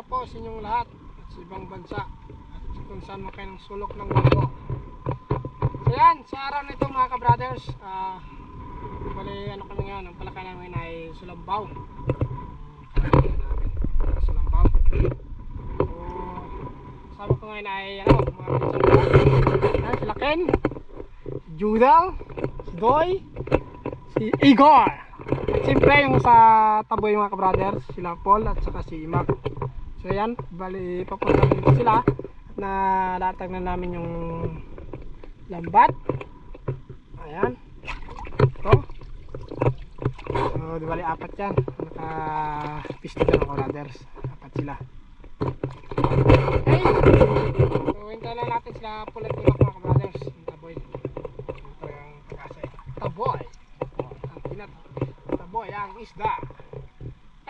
araw po sa inyong lahat at sa ibang bansa at kung saan man kayo ng sulok ng mundo. So yan, sa araw nito mga ka-brothers, bali ano kami ngayon, ang palaka namin ay Sulambaw. Sulambaw. So, kasama ko ngayon ay mga pinsan, sila Ken, si Judal, si Doy, si Igor. At siyempre yung sa taboy mga ka-brothers, sila Paul at saka si Imak. So yan, bali papunta dito sila na latag na namin yung lambat. Ayan. Ito. So di bali apat yan. Naka-pista ka mga brothers. Apat sila. Okay. So hintayin lang natin sila Paul at Imak mga ka-brothers. Yung taboy. Ito yung pag-asa. Taboy. Taboy ang isda.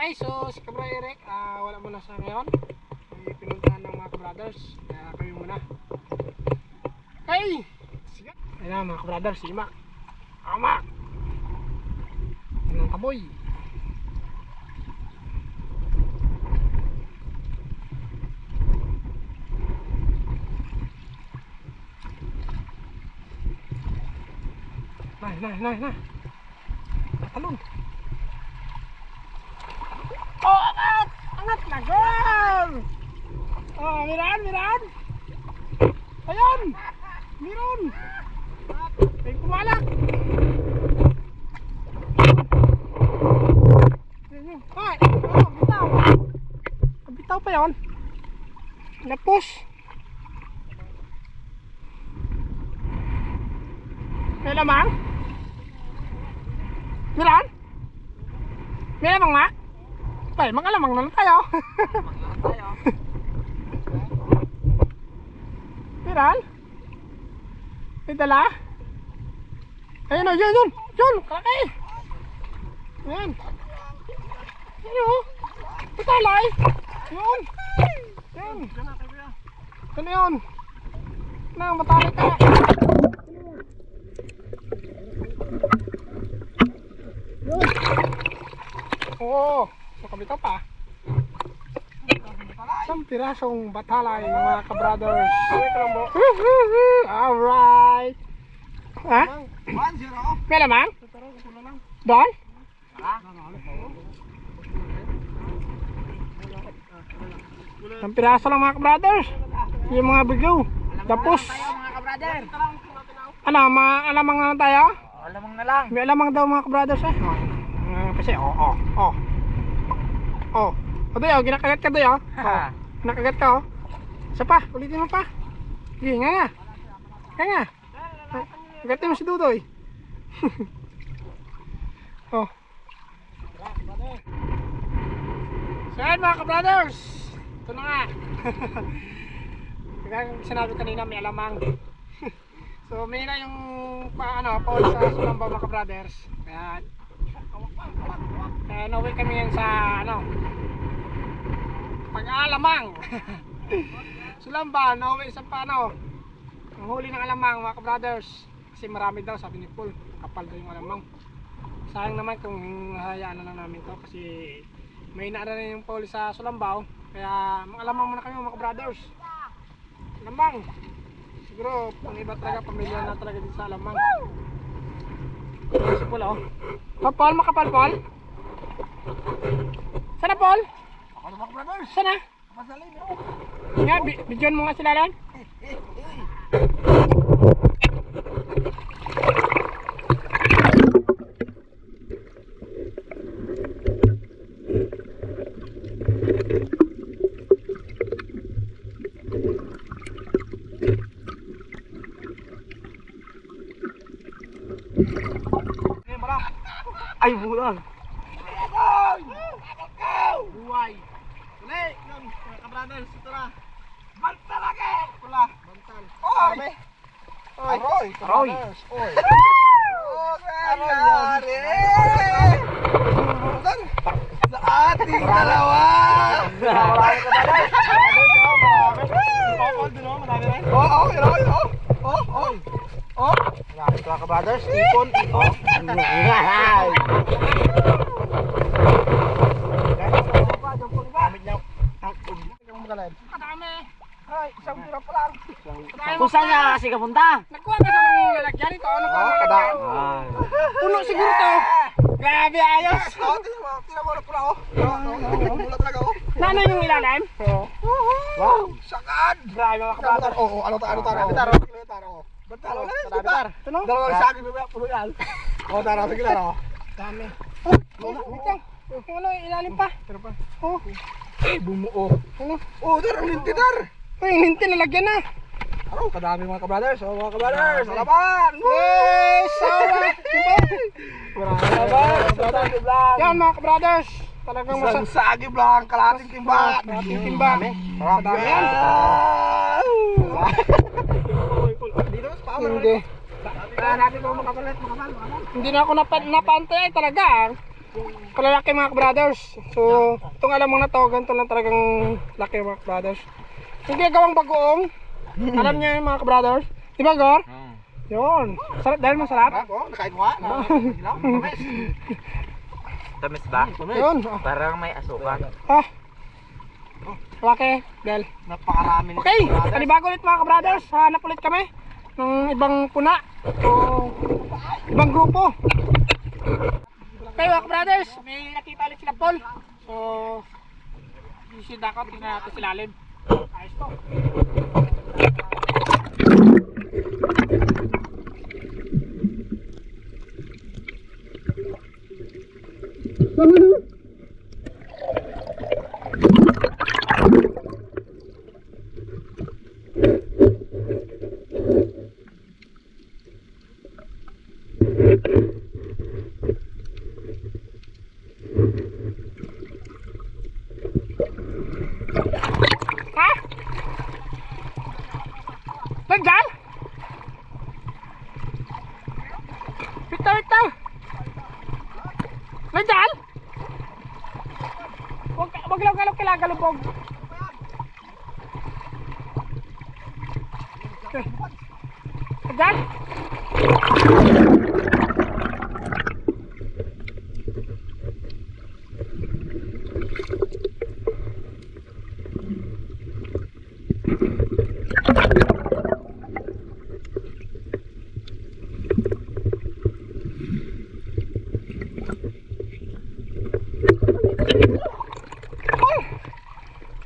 Okay, so si Kabra Eric, wala muna sa ngayon. May pinuntahan ng mga ka-brothers. Kaya kami muna. Okay! Sige. Ayan na mga ka-brothers, si Imak. Amak! Ayan ang taboy. Nah. Talon. Oh, angat! Angat na, girl! Oh, miran! Ayan! Miron! May kumalak! Ay! Oh, bitaw! Bitaw pa yun? Napos! May lamang? Miran? May lamang ma? Ay, mga lamang na lang tayo. Miran? May dala? Ayun o, yun! Kalaki! Ayan. Ayun o. Patalay! Yun! Yan! Ano yun? Nang matalay ka! Yun! Oo! So kabitaw pa. Isang pirasong batalay mga ka-brothers. Alright! Ha? 1-0. May lamang? Doon? Isang piraso lang mga ka-brothers. Yung mga bigaw. Tapos ano, alamang na lang tayo? Alamang na lang. May alamang daw mga ka-brothers eh. Kasi Doy, ginakagat ka Doy. Ginakagat ka Isa pa, ulitin mo pa. Sige, nga. Agatin mo si Dudoy. So yan mga ka-brothers, ito na nga. Kaya sinabi kanina may alamang. So may na yung Paul sa Sulambaw mga ka-brothers. Kaya nauwi kami yan sa pag-aalamang. Sulambaw, nauwi sa ang huli ng alamang mga ka-brothers. Kasi marami daw sabi ni Paul, kapal daw yung alamang. Sayang naman kung hayaan na lang namin to kasi may naara na yung Paul sa Sulambaw. Kaya alamang muna kami mga ka-brothers. Alamang. Siguro pang iba talaga, pamilya na talaga din sa alamang. Si Paul Paul, makapal Paul? Sana Paul? Ako na mga brothers. Sana? Kapasalin mo. Nga, bidyon mo nga sila lang. Ay, bulan. Buhay. Uli, yun, mga ka-brothers, ito na. Bantal lagi! Pula, bantal. Oy! Aroy! Aroy! Oy! Aroy! Sa ating dalawa! Marami ka ba dahil? Marami ka ba dahil? Marami ka brothers, ipon. Gamit niya ang Kung saan niya kasi kapunta? Nagkuha ka sa nang lalagyan ito. Ano ka lalagyan? Puno siguro to. Grabe, ayos. Tingnan mo na pula oh. Mula talaga oh. Nano yung ilalim? Wow, sagad. Grabe mga kabrader. Ano taro? Taro. Taro. Ito no? Dalawang sagad may puno yan. Taro, sige taro. Dami. Wait lang. Yung ano, ilalim pa. Oh. Bumuo. Ano? Taro, lintitar. Yung linti nalagyan na. Ano, kadami mga kabrothers. Mga kabrothers, salamat. Yes! Sawa! Salamat. Yan mga kabrothers. Talagang Isang sagib lang, kalating timba. Kalating timba. Sarap yan. Dito sa paa. Hindi. Kaya natin kung makapalit, makapal. Hindi na ako napantay talaga. Kalalaki mga brothers. So, itong alam mo na to, ganito lang talagang laki mga brothers. Yung ginagawang bagoong, alam niyo yung mga brothers. Di ba, Gor? Yun. Sarap dahil masarap. Oo, nakain mo nga. Tamis ba? Yun. Parang may asukan. Ah. Okay, Del. Napakarami nito. Okay, panibago ulit mga brothers. Hanap ulit kami ng ibang puna. O ibang grupo. Okay mga brothers, may nakita ulit sila Paul. So, isid ako, tingnan natin sila Alim. Ayos to. Ha? Nandyan? Bitaw. Nandyan? Wag lang kilagalubog. Okay. Nandyan?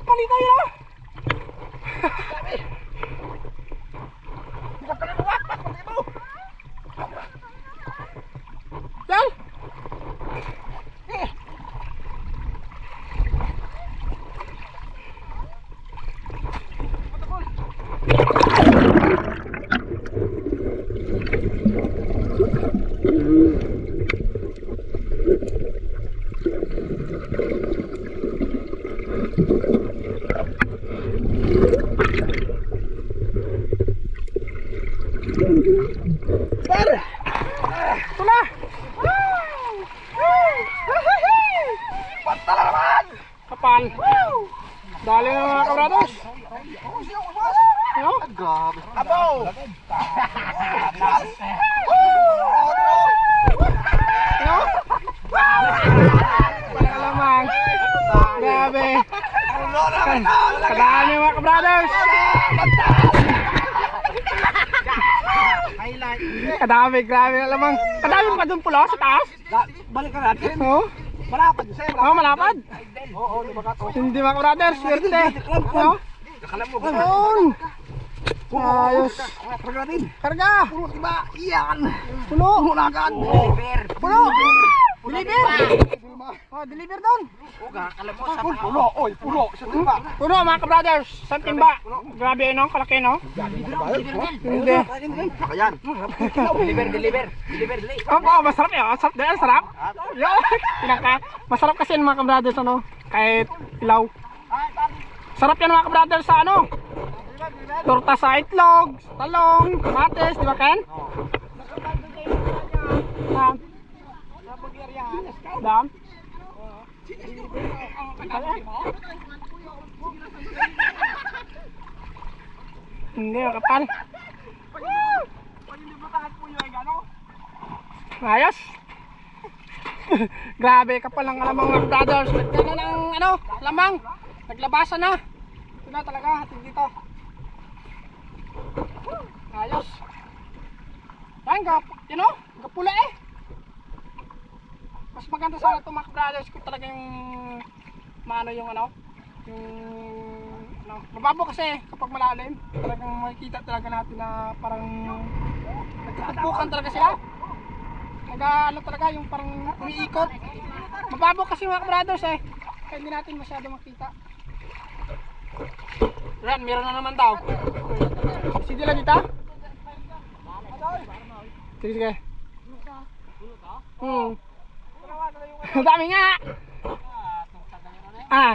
Palita yun ah! Yan! Ito na! Pantala naman! Kapal! Dali na mga kabrados! Ano? Grabe. Abaw! Ano? Wala lamang! Grabe! Kadaan niyo mga kabrados! Kadami, grabe na lamang! Kadami pa dun pula sa taas? Balik ka natin. Oo? Malapad sa'yo. Oo, malapad! Oo, lumagat. Hindi mga kabrados, swerte! Ano? Nakalam mo. Ayun! Ayos! Pag natin. Karga! Puro diba? Iyan. Puno! Puro na agad. Puno! Deliver! Oh, deliver doon! Pulo. Oy, pulo. Sa timba. Puno mga kabrothers! San timba? Grabe no? Kalaki no? Hindi. Ayan. Deliver. Oh, masarap yun. Masarap din. Masarap. Yun. Pinaka. Masarap kasi yung mga kabrothers ano. Kahit ilaw. Sarap yan mga kabrothers sa ano. Torta sa itlog, talong, kamatis, di ba Ken? Dam? Hindi, kapal. Ayos. Grabe, kapal ng alamang mga brothers. Nagkano ng ano, alamang. Naglabasan na. Ito na talaga, hatid dito. Ayos. Ayun, you know, kapula eh. Mas maganda sana ito mga brothers kung talaga yung maano yung ano, yung ano, mababaw kasi kapag malalim. Talagang makikita talaga natin na parang nagtutubukan talaga sila. Ano talaga yung parang umiikot. Mababaw kasi mga brothers eh. Kaya hindi natin masyado makita. Yan, meron na naman daw. Sige lang dito. Sige, sige. Dami nga.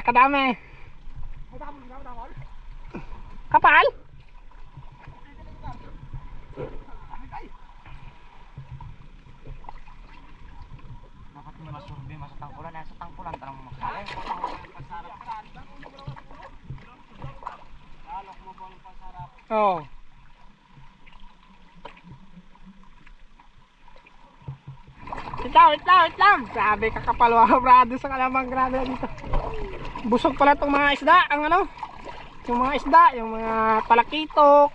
Kadami. Kapal? Dapat mo masurbe sa tangkulan. Sa tangkulan, tanong mo makalay. Oo. Wait lang. Sabi kakapal mga brado sa kalamang grado dito. Busog pala itong mga isda. Ang ano? Yung mga isda, yung mga talakitok,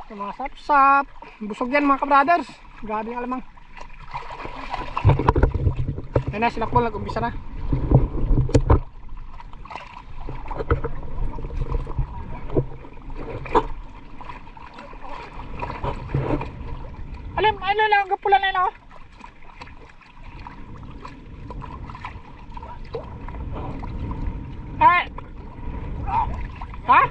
yung mga sapsap. Busog yan mga kabrothers. Grabe yung alamang. Ayun na, sila po nag-umpisa na. Ano lang, kapulan na yun ako. Ha?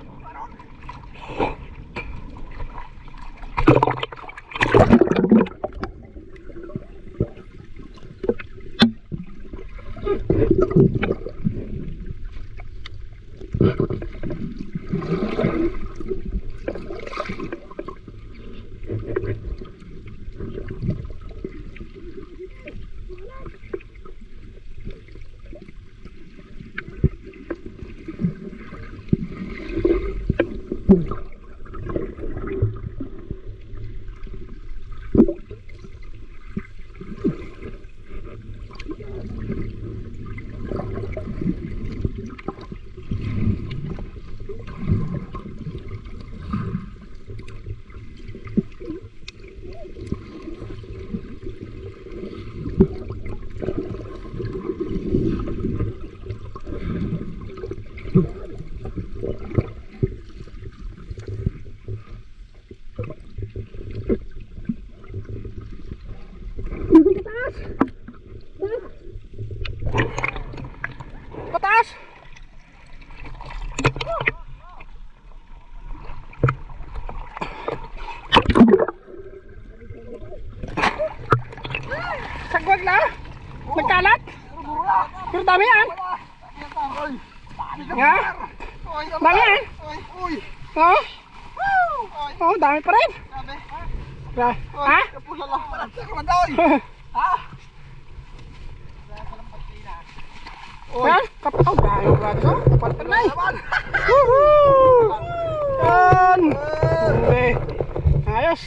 Pataas! Sagwag na! Nagkalat! Pero dami yan! Nga? Dami yan! Oo? Oo, dami pa rin! Ha? Yan, kapal dahil braso, kapal pa na. Woohoo! Yan! Hindi. Ayos.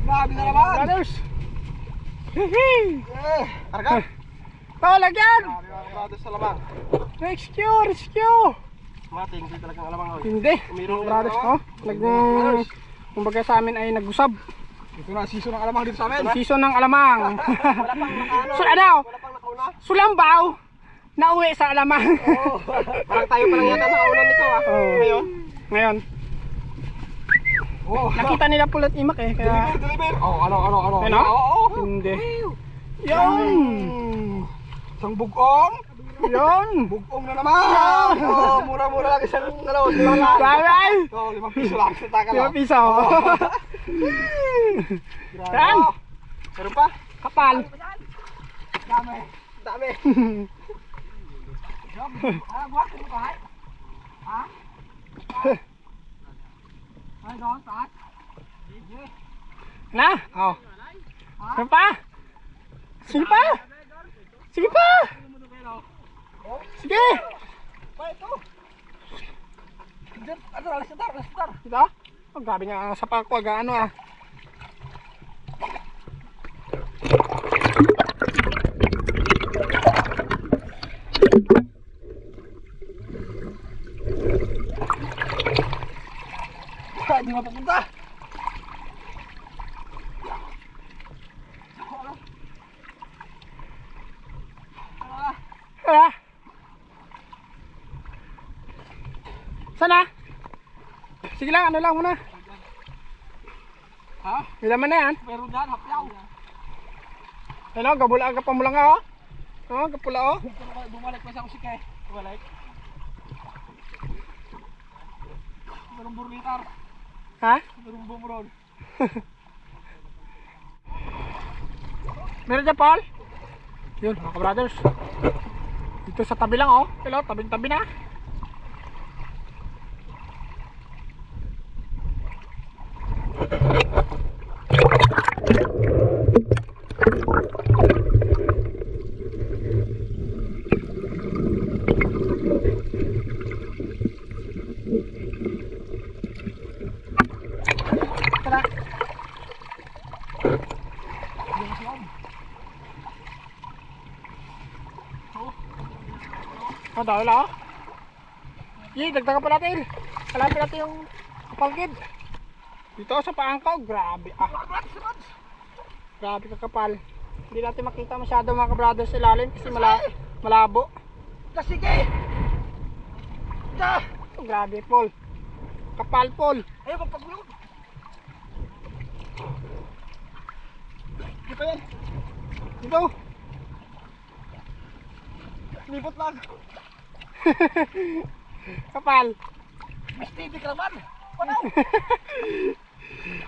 Grabe na naman. Brothers. Hihi. Karga. Lagyan! Grabe sa lamang. Rescue! Mating, hindi talagang alamang ako. Hindi. Brothers, oh. Kumbaga sa amin ay nagusab. Ito na season ng alamang dito sa amin. Season ng alamang. Wala pang nakaano. So ano? Wala pang nakauna. Sulambaw. Nauwi sa alamang. Oo. Parang tayo pa lang yata nakauna nito ah. Oo. Ngayon. Oo. Nakita nila pulot imak eh. Kaya... Deliver. Oh, ano? Ano? Oo. Hindi. Yan! Isang bugong. Yan! Bugong na naman. Oh, mura-mura lang isang ano. Bye-bye! Oh, 5 piso lang sa takal. 5 piso. Yan! Meron pa? Kapal. Dami. Buwak mo ba? Ha? Ay, doon, taat. Na? Oh. Sige pa? Sige pa? Sige pa? Sige! Pa, ito. Ano, alas tar. Ito? Oh, grabe nga sa pako ano ah. Hindi mapapunta. Sige lang, ano lang muna. Ha? Ilaman na yan. Meron dyan, hapyaw. Ano, gabula ka pa mo lang oh. Oh, gapula oh. Bumalik pa siya usik eh. Bumalik. Merong burlitar. Ha? Merong bumron. Meron dyan, Paul? Yun, mga brothers. Dito sa tabi lang oh. Hello, tabing-tabi na. Tara. Oh, dahil ah. Yee, dagdagan pa natin. Kalapin natin yung kapalgid. Dito sa paangkaw, grabe ah. Grabe kakapal. Hindi natin makita masyado mga kabrothers sa ilalim kasi malabo. Sige! Da! Oh, grabe, Paul. Kapal, Paul. Ayaw, magpagulog. Di pa yan. Dito. Libot lang. Kapal. Mistiti ka naman. Panaw!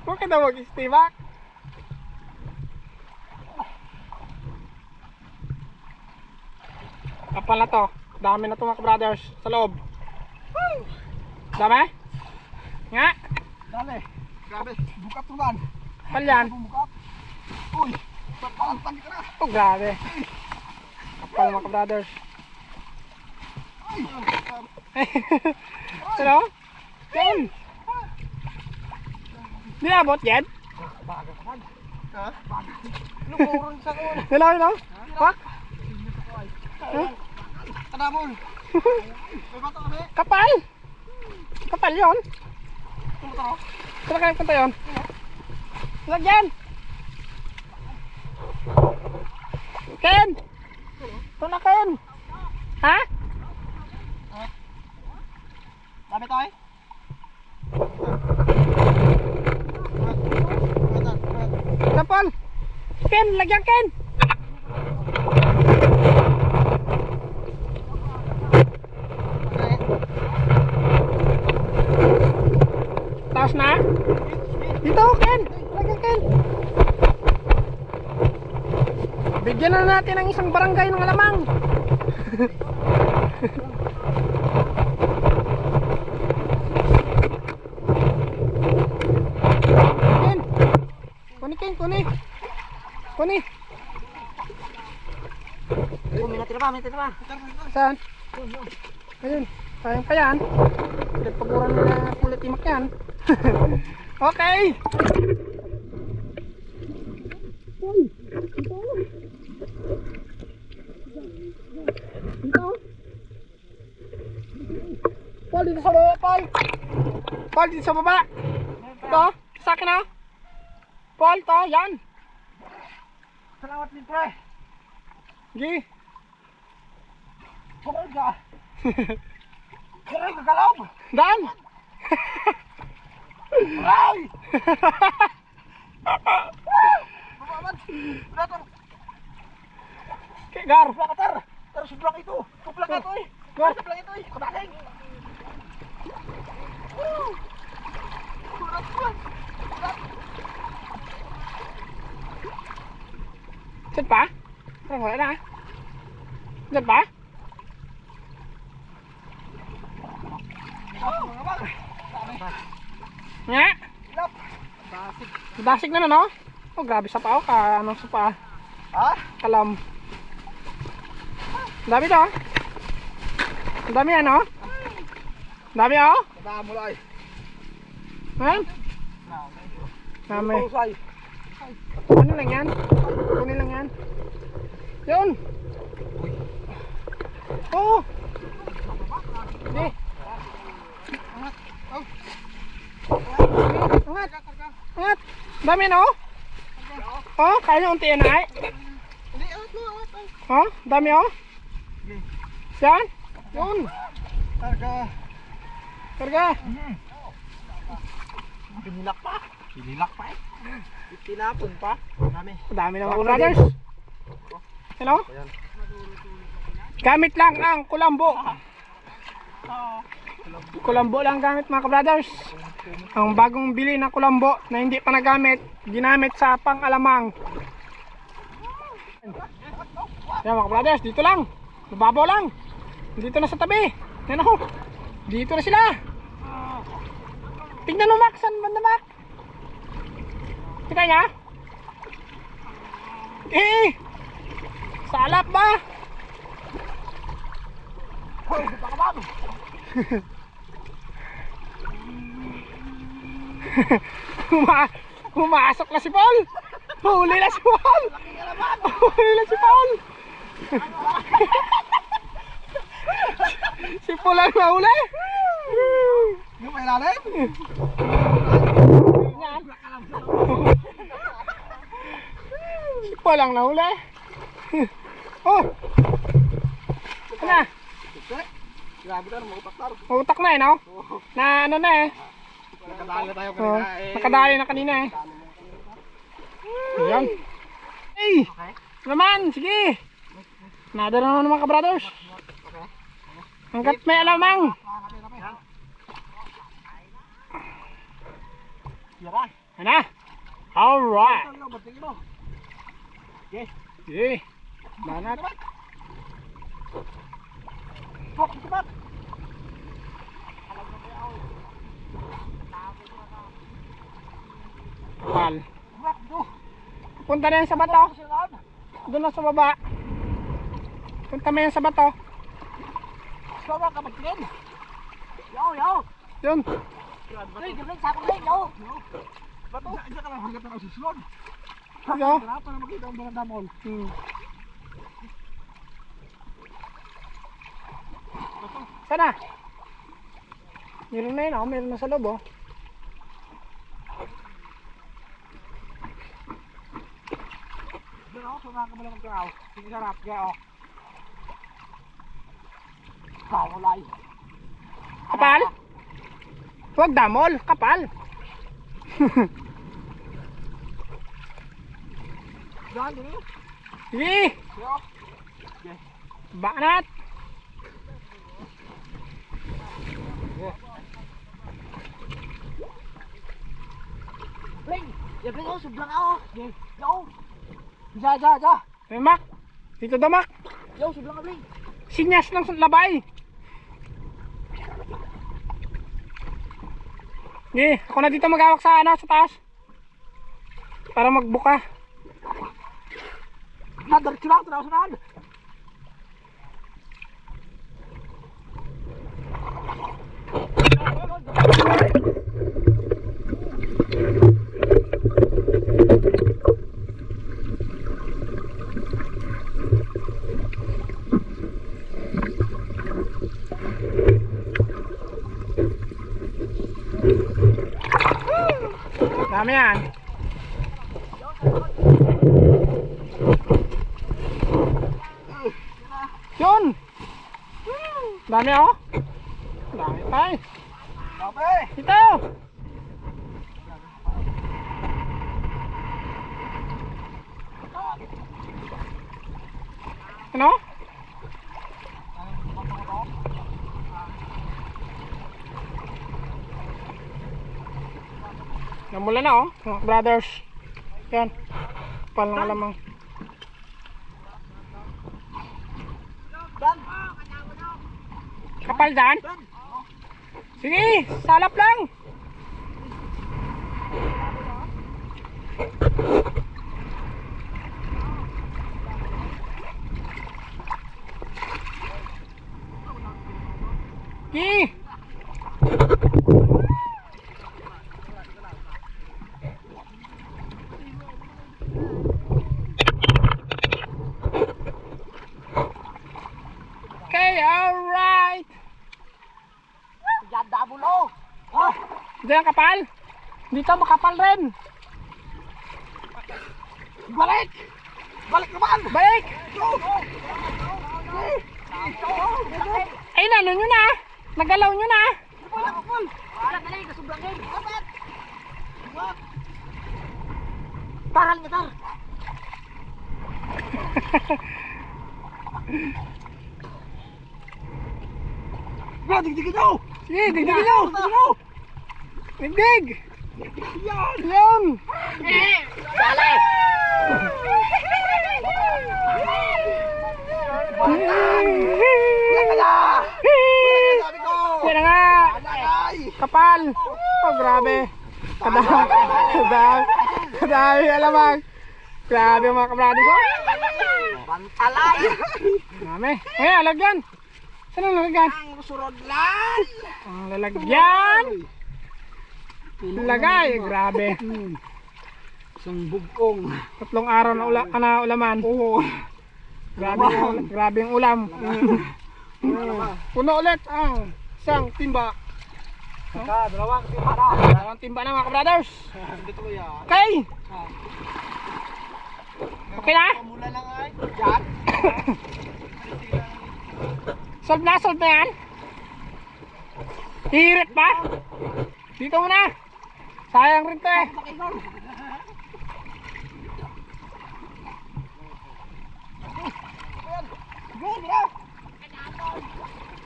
Huwag ka na mag-istibak. Kapal na to. Dami na to mga brothers sa loob. Dami? Nga? Dali. Grabe. Bukat naman. Kapal yan. Bukat. Uy. Pagpalantag ka na. Oh, grabe. Kapal mga brothers. Ano? Yan. Hindi abot yan? Baga ka man. Ha? Baga. Lukuron sa ko. Hello, hello? Pak? Kadamol. May bato kami. Kapal! Kapal yun. Tumutaro. Saan ka nagpunta yun? Lagyan! Ken! Ito na, Ken! Ha? Dami tayo. Kapal! Ken! Lagyan, Ken! Taas na? Dito, Ken! Lagyan, Ken! Bigyan na natin ng isang barangay ng alamang. Ken! Kuni, Ken! Kuni! Kuni! May natira ba? Saan? Ayun. Sayang pa yan. Pinagpaguran na kulit imak yan. Okay! Dito. Paul, dito sa baba, Paul. Paul, dito sa baba. Ito, sa akin na. Paul, to, yan. Salamat din pre. Gi. Kumain ka. Kumain ka galaw. Dan. Ay! Mamaman. Dato. Gar. Plakatar. Terus sebelah itu. Kuplang ito eh. Gar. Sebelah itu eh. Kumain. Kurat. Chết bả. Ra ngồi lại Chết bả. Nga. Dasig na no? Oh, grabe sa pao ka. Ano sa paa? Ha? Kalam. Dami to. Dami ano? Dami oh? Nah, mulai. Ha? Dami. Usay. Ano lang yan? Kunin lang yan. Yun. Oh. Di. Angat. Angat. Dami no? Oh, kaya untiin na ay. Hindi, angat mo. Oh, dami oh. Yan. Yun. Karga. Karga. Pinilak pa. Pililak pa eh. Tinapon pa. Dami. Dami naman mga brothers. Hello? Ayan. Gamit lang ang kulambo. Kulambo lang gamit mga brothers. Ang bagong bili na kulambo na hindi pa nagamit, ginamit sa pang-alamang. Yan mga brothers, dito lang. Mababaw lang. Dito na sa tabi. Yan o. Dito na sila. Tingnan mo Mac, saan banda Mac? Kita niya? Salap ba? Pumasok na si Paul. Huli na si Paul. Huli na si Paul. Si Paul ang nahuli. Yung may lalim. Yan. Si Paul ang nahuli. Oh. Ano na? Grabe ka, mga utak. Utak na eh, no? Na ano na eh. Nakadali na tayo Oh, kanina eh. nakadali na kanina eh. Ayan. Hey! Naman, sige. Nada na naman mga brothers. Hanggat may alamang. Yara. Ano na? Alright. Ano ba tingin mo? Okay. Banat. Pok, cepat. Kapal. Buat tuh. Punta na yan sa bato. Silan. Doon na sa baba. Punta mo yan sa bato. Sama ka magtingin. Yaw. Yun. Hey, gabling sa akin yaw. Bato. Diyan ka lang hanggat na susunod. Ito. Para makita ang mga damol. Sana? Meron na yun oh. Meron na sa loob oh. Diyan ako, sumaka mo lang magkaraw. Sige sarap, yaw. Kawalay. Kapal? Huwag damol. Kapal. Diyan, dito. Sige. Yaw. Banat. Bling! Ya bling ako, sublang ako. Yaw. Ja. Hey Mac. Dito daw Mac. Yaw, sublang ka bling. Sinyas ng labay. Sige, ako na dito magawak sa ano, sa taas. Para magbuka. Diretso lang, tanaw sa naan. Dami yan. Yun. Dami oh. Dami pa eh. Sabi! Ito. Ano? Namula na oh, mga brothers. Yan. Kapal ng alamang. Dan! Kapal dyan? Sige, salap lang. Sige. Okay, alright. Diyan, dabulo! Oh! Diyan kapal. Dito makapal rin. Balik! Balik naman! Balik. Go! Ay, ano nyo na. Nagalaw nyo na. Wala ka pul! Wala ka lang, kasublangin! Dapat! Taral na tar. Bro, digdigin daw. Sige, digdigin nyo. Digdig. Yan. Sali. Sabi ko. Yan na nga. Kapal. Oh, grabe. Kadami alamang. Grabe mga kabrados. Bantalay. Dami. Ay, lalagyan. Saan ang lalagyan? Ang surodlan. Ang lalagyan. Lagay. Grabe. Isang bugong. 3 araw na ulaman. Oo. Grabe yung ulam. Puno ulit ang isang timba. Dalawang timba na. Dalawang timba na mga kabrothers. Dito ko yan. Okay. Okay na? Pamula lang ay. Diyan. Solve na yan. Hirit pa. Dito muna. Sayang rin to eh.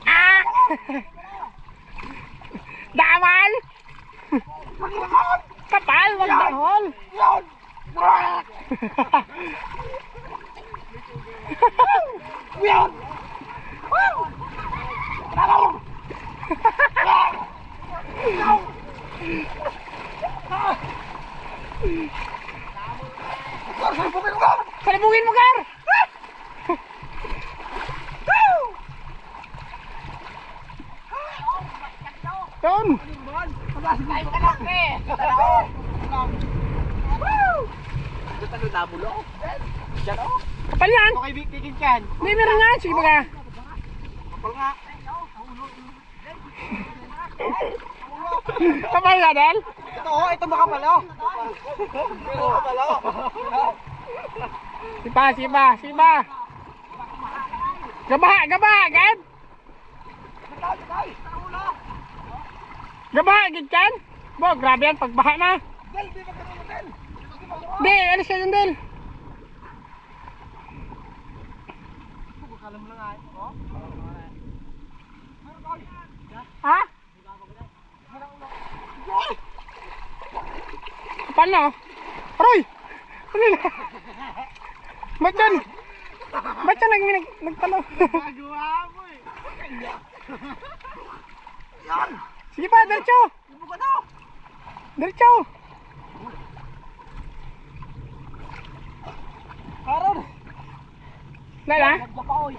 Ah! Damal! Kapal, wag dahol! Salubungin mo, Gar! Yun! Kapal yan! Okay, bigigin yan. Hindi, meron yan. Sige baga. Kapal nga. Kapal nga, Del? Ito makapal oh. Ito makapal oh. Sipa. Gaba, agad. Gaba, agad kan? Bo, grabe yan, pagbaha na. Hindi, alis ka dyan, Del. Ha? Kapal na oh. Aroy! Ano na? Ba't yan? Nagtalo? Nagawa mo eh. Yan. Sige pa, diretso! Ibo ka daw. Diretso! Karon. Lala? Nagpapaoy.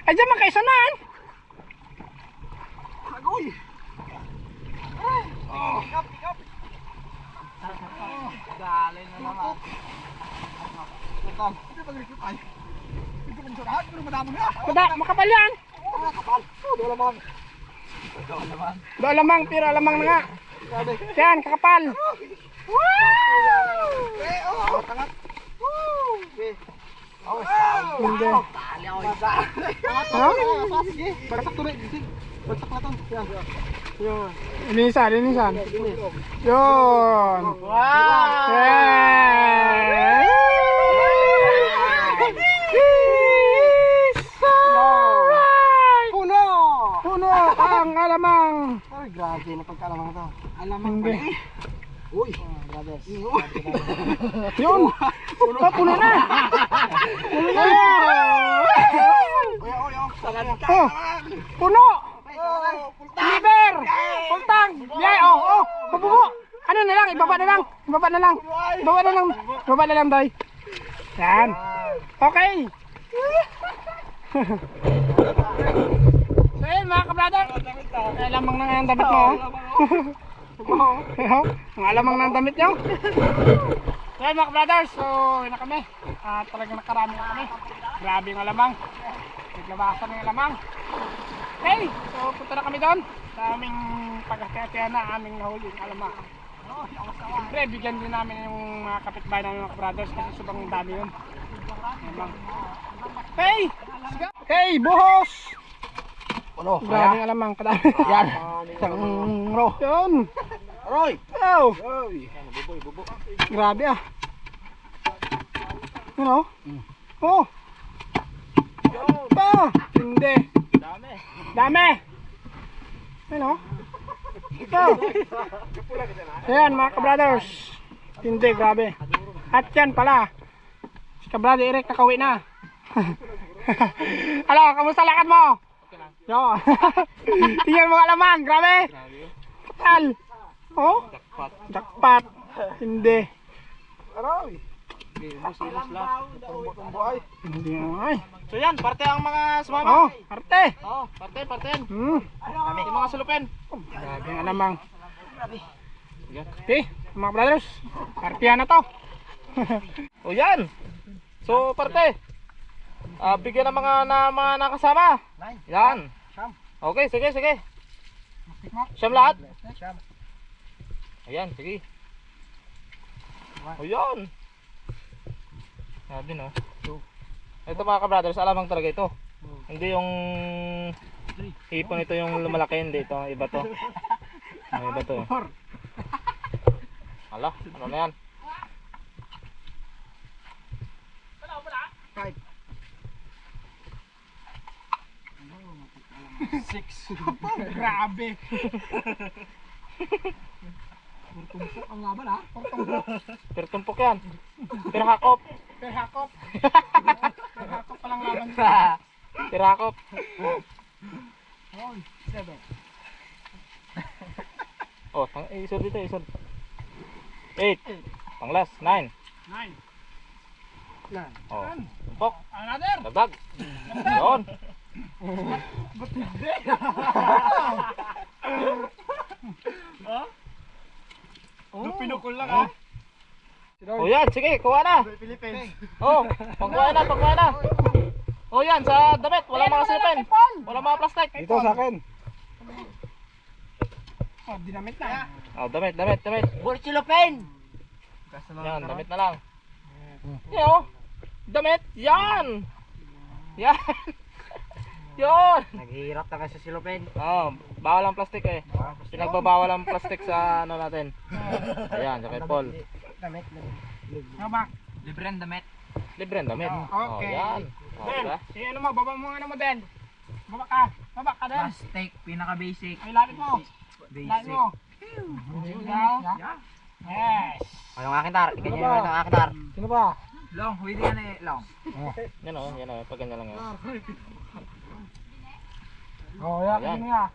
Ay, dyan man kayo sanaan! Agoy. Ikap. Dali na naman. Ito pag-recruit ay. Ito man surahan, pero madamo na. Makapal yan! Kapal. Dolamang. Alamang, pero alamang na nga. Yan, kakapal. Tangat. Hindi. Dali ako. Ha? Sige. Bagsak tuloy. Bagsak na to. Yan. Linisan. Yun. Wow! Yeah. Puno ang alamang. Ay, grabe na pagkaalamang to. Alamang Hindi. pala eh. Uy, grabe. Yun. Puno na. Oh, puno. Liver. Pultang. Yay, oh. Pabugo. Ano na lang, ibaba na lang, Day. Yan. Okay. So yun mga kabrother, alamang na nga ang damit mo. Ang alamang na ang damit nyo. So yun mga kabrother, so yun na kami. Talagang nakarami na kami. Grabe yung alamang. Naglabasan ng alamang. Okay, so punta na kami doon sa aming pagkakatiyan na aming nahuli yung alamang. Siyempre, bigyan din namin yung mga kapitbahay namin mga brothers kasi sobrang dami yun. Alamang. Okay, buhos! Ano? Grabe yung alamang, kadami. Yan. Isang ro. Yun. Aroy! Oh! Aroy! Bubo. Grabe ah. Ano? Oh! Ito! Hindi. Dami. Dami! Ano? Ito! Ayan mga kabrothers. Hindi, grabe. At yan pala. Si kabrother Eric nakauwi na. Hello, kamusta lakad mo? Yo. Tingnan mo alamang, grabe. Katal. Oh? Jackpot. Hindi. Aroy! Silos lang. Tumbo ay. Hindi ay. So yan, parte ang mga sumama. Oh, arte. Oh, parte. Hmm. Yung mga sulupin. Grabe ang alamang. Okay, mga brothers. Artihan na to. O yan. So parte. Bigyan ng mga nakasama. Yan. Okay, sige. Siyam lahat. Ayan, sige. O yan. Sabi no. Ito mga ka-brothers, alamang talaga ito. Hindi yung hipon ito yung lumalaki, hindi ito. Iba to. Iba to. Hala, ano na yan? Grabe. Purtumpok ang laban ha. Pero tumpok yan. Pero hakop. Perhakop. Perhakop palang laban. Pero hakop. Oh, 7. Oh, isod dito, isod. 8. Panglas, 9. 9. Oh, tumpok. Another. Dagdag. Yun. Ba't hindi? Oh, pinukul lang ha. Oh yan, sige, kuha na. Philippines. Oh, pagkuha na. Oh yan, sa damit, walang mga silipin. Walang mga plastic. Ito sa akin. Oh, dinamit na. Oh, damit. Burchilopin! Yan, damit na lang. Yan oh. Damit, yan. Yan. Yun. Naghihirap na kasi si Lopin. Oh, bawal ang plastic eh. Pinagbabawal ang plastic sa ano natin. Ayan, sa kay Paul. Damit. Habak. Libre ang damit. Libre ang damit. Oh, Okay. yan. Oh, Ben, diba? si ano mo, baba mo nga mo Ben. Baba ka Ben. Plastic, pinaka-basic. Ay, lapit mo. Lapit mo. Yeah. Yes. O yung aking tar, ganyan yung aking tar. Sino ba? Long, pwede yan eh, long. Yan oh, pag ganyan lang yan. Oh, yan, Ayan. ano nga.